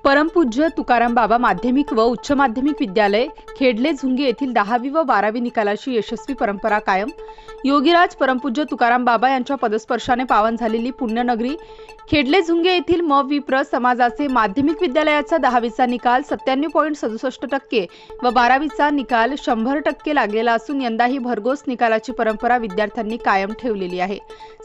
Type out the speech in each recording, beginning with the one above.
परमपूज्य तुकाराम बाबा माध्यमिक व उच्च माध्यमिक विद्यालय खेडले झुंगे येथील 10वी व 12वी निकालाची यशस्वी परंपरा कायम। योगीराज परमपूज्य तुकाराम बाबा यांच्या पदस्पर्शाने पावन झालेली पुण्यनगरी खेडले झुंगे येथील विप्र समाजाचे माध्यमिक विद्यालयाचा 10वीचा निकाल 97.67% व 12वीचा निकाल 100% लागलेला असून यंदाही भरघोस निकालाची परंपरा विद्यार्थ्यांनी कायम ठेवलेली आहे।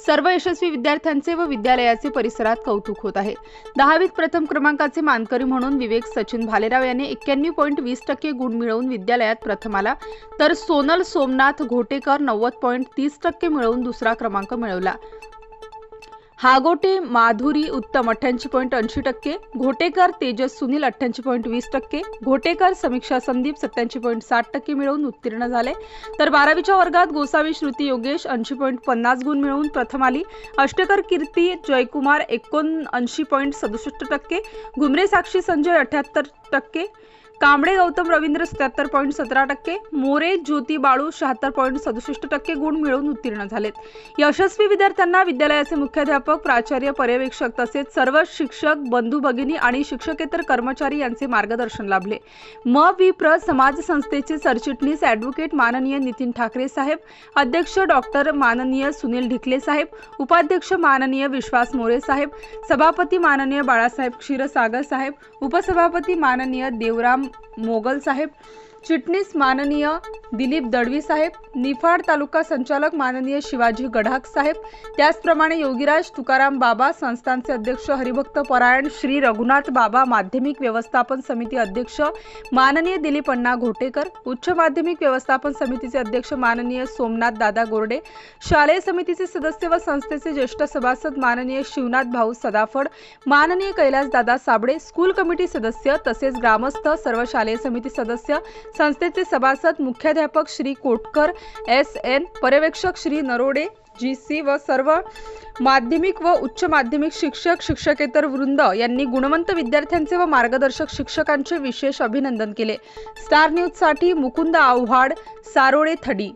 सर्व यशस्वी विद्यार्थ्यांचे व विद्यालयाचे परिसरात कौतुक होत आहे। 10वीत प्रथम क्रमांकाचे मानकरी म्हणून विवेक सचिन भालेराव यांनी 91.20% गुण मिळवून विद्यालयात प्रथम आला, तर सोनल सोमनाथ घोटेकर 90.30% मिळवून दुसरा क्रमांक मिळवला। हागोटे माधुरी उत्तम 88.80%, घोटेकर तेजस सुनील 88.20%, घोटेकर समीक्षा संदीप 87.60% मिळवून उत्तीर्ण झाले। तर 12वीच्या वर्गात गोसावी श्रुती योगेश 80.50 गुण मिळवून प्रथम आली। अष्टकर कीर्ती जयकुमार 79.67%, घुमरे साक्षी संजय 78%, कांबळे गौतम रवींद्र 77.17%, मोरे ज्योती बाळू 76.67% गुण मिळवून उत्तीर्ण झालेत। यशस्वी विद्यार्थ्यांना विद्यालयाचे मुख्याध्यापक, प्राचार्य, पर्यवेक्षक तसेच सर्व शिक्षक, बंधू भगिनी आणि शिक्षकेतर कर्मचारी यांचे मार्गदर्शन लाभले। विप्र समाज संस्थेचे सरचिटणीस ॲडव्होकेट माननीय नितीन ठाकरे साहेब, अध्यक्ष डॉक्टर माननीय सुनील ढिकले साहेब, उपाध्यक्ष माननीय विश्वास मोरे साहेब, सभापती माननीय बाळासाहेब क्षीरसागर साहेब, उपसभापती माननीय देवराम मोगल साहेब, चिटणीस माननीय दिलीप दळवी साहेब, निफाड तालुका संचालक माननीय शिवाजी गढाक साहेब, त्याचप्रमाणे योगीराज तुकाराम बाबा संस्थानचे अध्यक्ष हरिभक्त परायण श्री रघुनाथ बाबा माध्यमिक व्यवस्थापन समिती अध्यक्ष माननीय दिलीप अण्णा घोटेकर, उच्च माध्यमिक व्यवस्थापन समितीचे अध्यक्ष माननीय सोमनाथ दादा गोरडे, शालेय समितीचे सदस्य व संस्थेचे ज्येष्ठ सभासद माननीय शिवनाथ भाऊ सदाफड, माननीय कैलास दादा साबळे, स्कूल कमिटी सदस्य तसेच ग्रामस्थ, सर्व शालेय समिती सदस्य, संस्थेचे सभासद, मुख्याध्यापक श्री कोटकर SN, पर्यवेक्षक श्री नरोडे GC व सर्व माध्यमिक व उच्च माध्यमिक शिक्षक, शिक्षकेतर वृंद यांनी गुणवंत विद्यार्थ्यांचे व मार्गदर्शक शिक्षकांचे विशेष अभिनंदन केले। स्टार न्यूज साठी मुकुंद आव्हाड, सारोळे थडी।